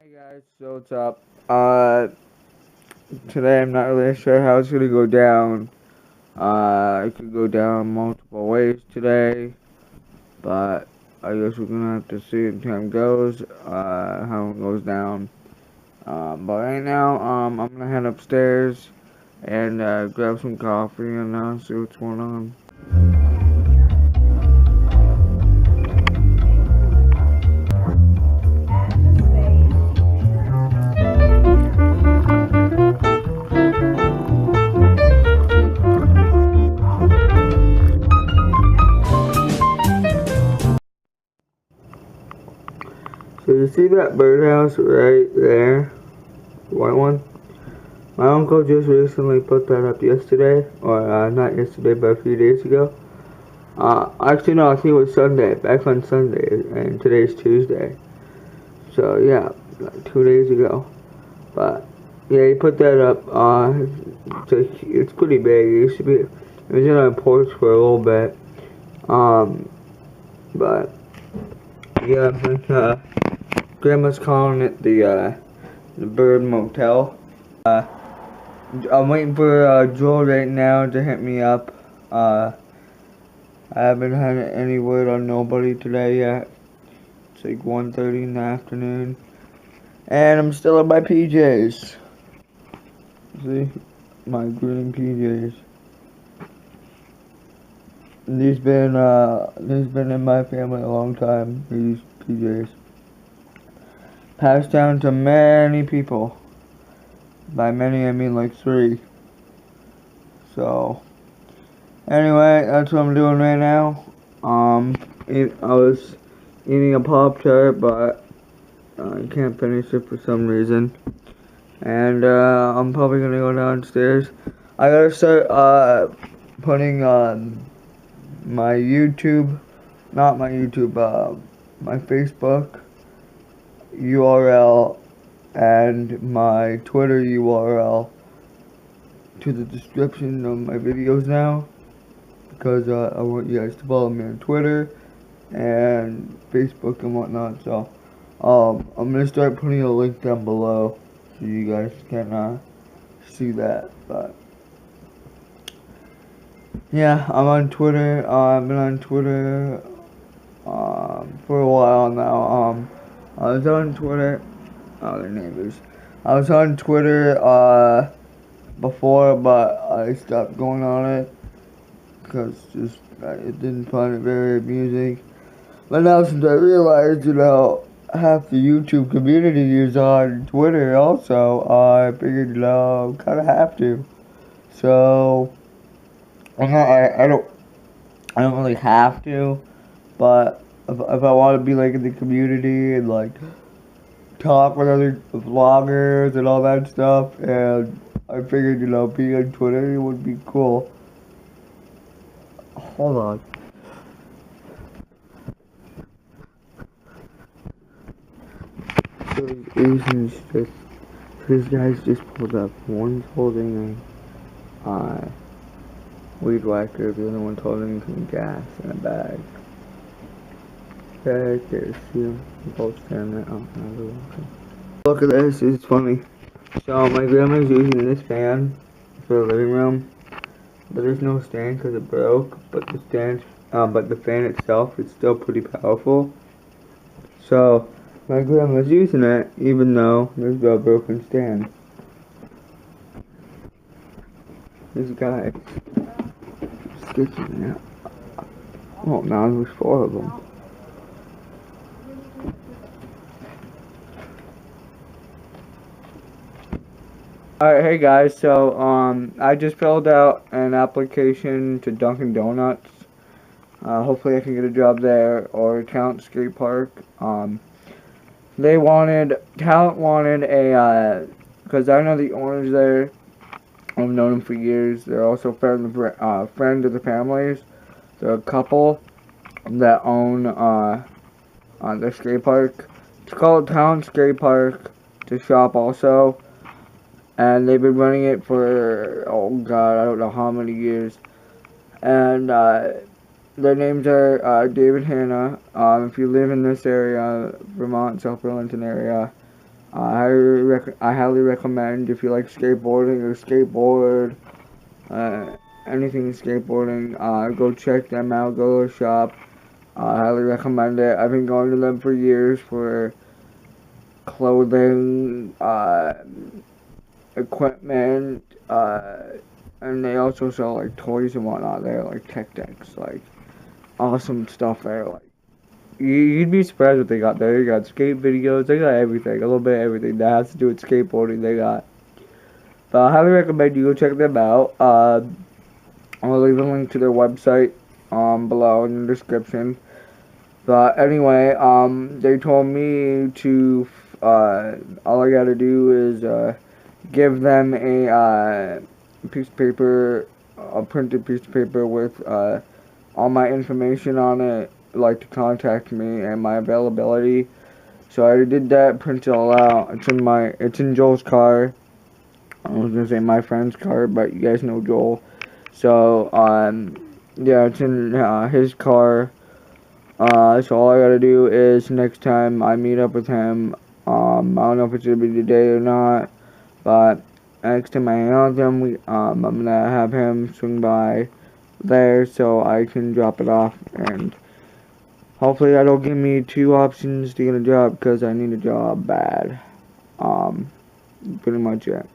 Hey guys, so what's up? Today I'm not really sure how it's gonna go down. It could go down multiple ways today, but I guess we're gonna have to see as time goes, how it goes down. But right now, I'm gonna head upstairs and, grab some coffee and, see what's going on. So you see that birdhouse right there? The white one? My uncle just recently put that up yesterday, or not yesterday, but a few days ago. Actually, no, I think it was Sunday, back on Sunday, and today's Tuesday. So, yeah, like 2 days ago. But, yeah, he put that up. It's pretty big. It used to be, it was in our porch for a little bit. Um, but, yeah, Grandma's calling it the Bird Motel. Uh, I'm waiting for, Joel right now to hit me up. I haven't had any word on nobody today yet. It's like 1:30 in the afternoon. And I'm still in my PJs. See? My green PJs. These been in my family a long time, these PJs. Passed down to many people. By many, I mean like 3. So, anyway, that's what I'm doing right now. I was eating a Pop-Tart, but I can't finish it for some reason. And I'm probably gonna go downstairs. I gotta start putting on my YouTube, not my YouTube, my Facebook URL and my Twitter URL to the description of my videos now, because I want you guys to follow me on Twitter and Facebook and whatnot. So I'm gonna start putting a link down below so you guys can see that. But yeah, I'm on Twitter. I've been on Twitter for a while now. I was on Twitter. Oh, their neighbors. I was on Twitter before, but I stopped going on it because just I didn't find it very amusing. But now since I realized, half the YouTube community is on Twitter also, I figured, kind of have to. So, I don't really have to, but if I want to be like in the community and like talk with other vloggers and all that stuff, and I figured, being on Twitter would be cool. Hold on. So these guys just pulled up. One's holding a weed whacker, the other one's holding some gas in a bag. Right there, see them both standing there. Oh, now they're walking. Look at this, it's funny. So my grandma's using this fan for the living room, but there's no stand because it broke. But the fan itself is still pretty powerful. So my grandma's using it even though there's a broken stand. This guy sketching it. Oh, now there's 4 of them. Alright, hey guys, so I just filled out an application to Dunkin' Donuts. Hopefully I can get a job there or Talent Skate Park. Talent wanted a, because I know the owners there. I've known them for years. They're also friend of the families. They're a couple that own the skate park. It's called Town Skate Park to shop also. And they've been running it for, oh god, I don't know how many years. And their names are David Hanna. If you live in this area, Vermont, South Burlington area, I highly recommend if you like skateboarding or skateboard, anything skateboarding, go check them out, go to a shop. I highly recommend it. I've been going to them for years for clothing, equipment, and they also sell like toys and whatnot there, like tech decks, like awesome stuff there. Like you'd be surprised what they got there. They got skate videos, they got everything, a little bit of everything that has to do with skateboarding. They got. But I highly recommend you go check them out. I'll leave a link to their website below in the description. But anyway, they told me to all I gotta do is give them a piece of paper, a printed piece of paper with all my information on it, like to contact me and my availability. So I already did that, printed it all out. It's in Joel's car. I was gonna say my friend's car, but you guys know Joel. So yeah, it's in his car. So all I gotta do is next time I meet up with him, I don't know if it's gonna be today or not, but next time I hang out with him, I'm gonna have him swing by there so I can drop it off, and hopefully that'll give me 2 options to get a job, because I need a job bad. Pretty much it.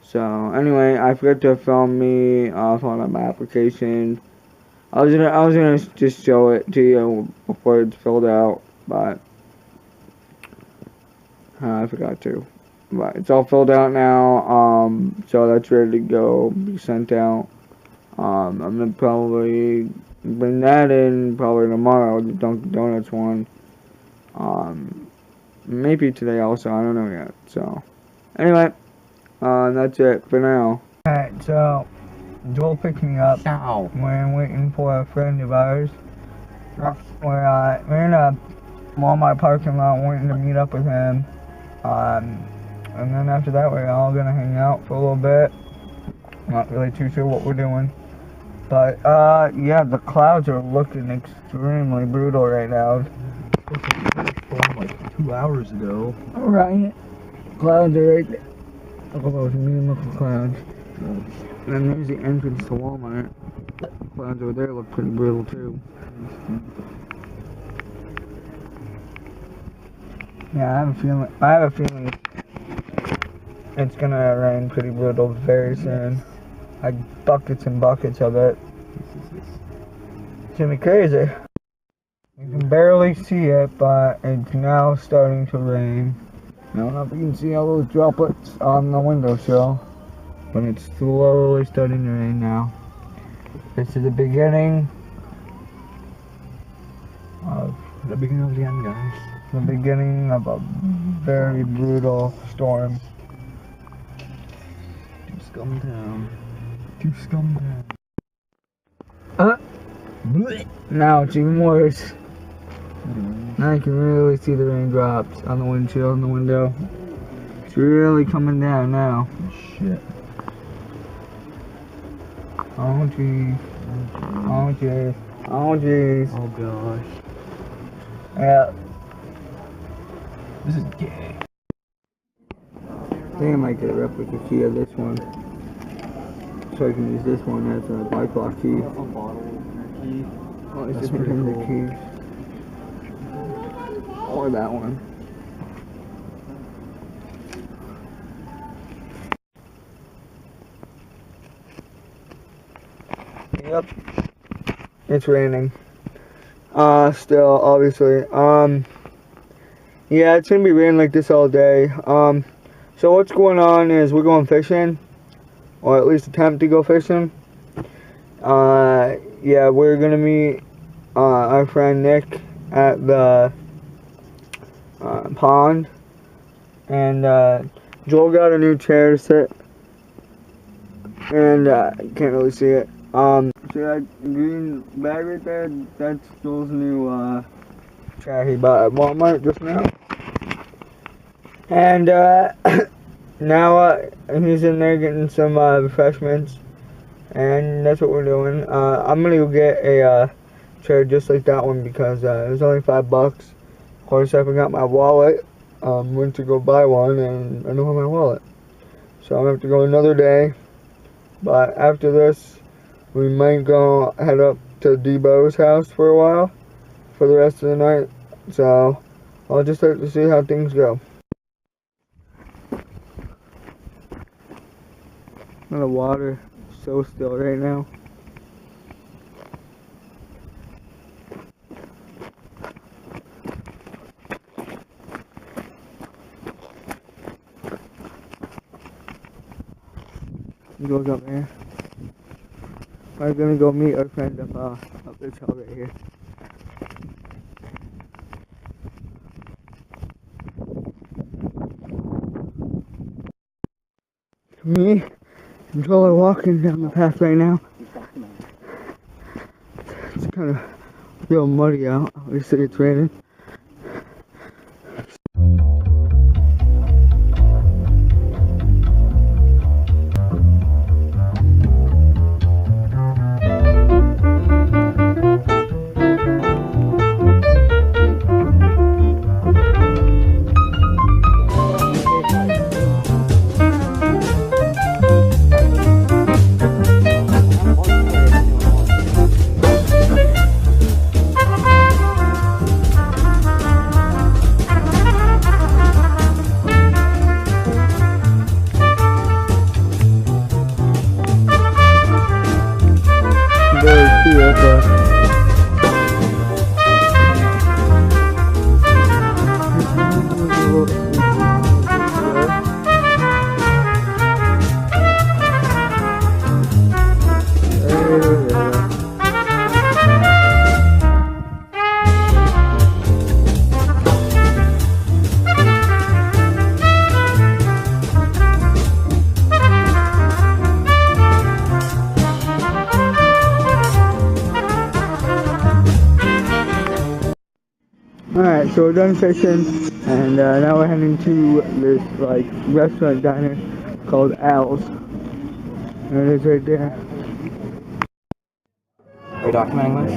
So anyway, I forgot to film me filling out my application. I was gonna just show it to you before it's filled out, but I forgot to. But it's all filled out now. So that's ready to go, be sent out. I'm gonna probably bring that in probably tomorrow, the Dunkin' Donuts one. Maybe today also, I don't know yet. So anyway, that's it for now. Alright, so Joel picked me up. Ow. We're waiting for a friend of ours. We're in a Walmart parking lot waiting to meet up with him. And then after that, we're all gonna hang out for a little bit. Not really too sure what we're doing. But, yeah, the clouds are looking extremely brutal right now. Like 2 hours ago. Right. Clouds are right there. Look at those mean looking clouds. And then there's the entrance to Walmart. Clouds over there look pretty brutal too. Yeah, I have a feeling it's gonna rain pretty brutal very soon. Like buckets and buckets of it. It's gonna be crazy. You can barely see it, but it's now starting to rain. I don't know if you can see all those droplets on the windowsill, but it's slowly starting to rain now. This is the beginning of The beginning of the end, guys. the beginning of a very brutal storm. To scum down. To scum Uh, down. now it's even worse. Now you can really see the raindrops on the windshield and the window. It's really coming down now. Shit. Oh jeez. Oh jeez. Oh jeez. Oh gosh. Yeah. This is gay. I think I might get a replica key of this one, so I can use this one as a bike lock key. A bottle key. Oh, it's That's just pretty the cool. keys. Or that one. Yep. It's raining. Still, obviously. Yeah, it's gonna be raining like this all day. So what's going on is we're going fishing, or at least attempt to go fishing. Yeah, we're gonna meet our friend Nick at the pond, and Joel got a new chair to sit, and can't really see it. See that green bag right there? That's Joel's new chair he bought at Walmart just now. And now he's in there getting some refreshments, and that's what we're doing. I'm gonna go get a chair just like that one because it was only $5. Of course, I forgot my wallet went to go buy one and I don't have my wallet. So I'm gonna have to go another day. But after this, we might go head up to Debo's house for a while for the rest of the night. So I'll just have to see how things go. The water is so still right now. It goes up there. We're gonna go meet our friend up this hill right here. Me and Joel are walking down the path right now. It's kind of real muddy out. Obviously it's raining. Alright, so we're done fishing, and now we're heading to this, like, restaurant diner called Al's. There it is right there. Are you documenting this?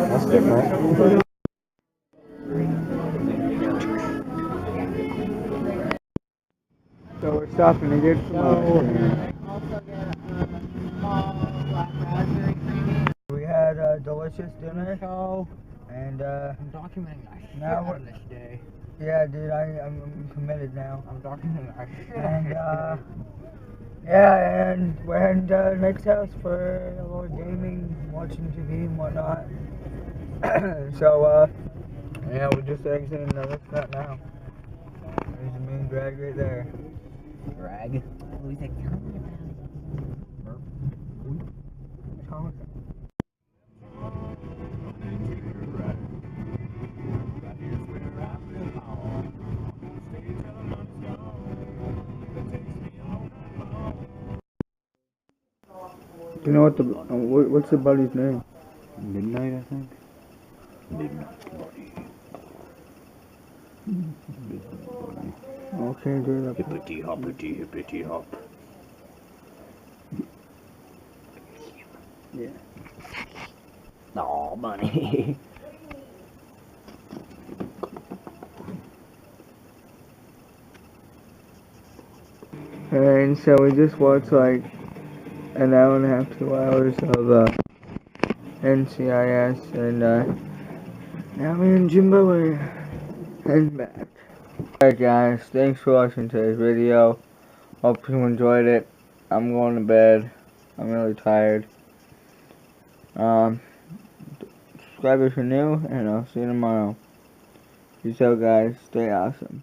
That's different. So we're stopping to get some ice cream. We had a delicious dinner, and I'm documenting now we're, this day. yeah, dude, I'm committed now. I'm documenting And yeah, and we're heading to Nick's house for a little gaming, watching TV and whatnot. So yeah, we're just exiting the restaurant now. There's the main drag right there. Drag? What do you think? You know what the what's the buddy's name? Midnight, I think. Midnight Buddy. Okay, dude. Hippity hoppity hippity hop. Yeah. Aw, money. And so we just watched like an hour and a half, 2 hours of NCIS, and now me and Jimbo are heading back. Alright guys, thanks for watching today's video. Hope you enjoyed it. I'm going to bed. I'm really tired. Subscribe if you're new, and I'll see you tomorrow. Peace out guys, stay awesome.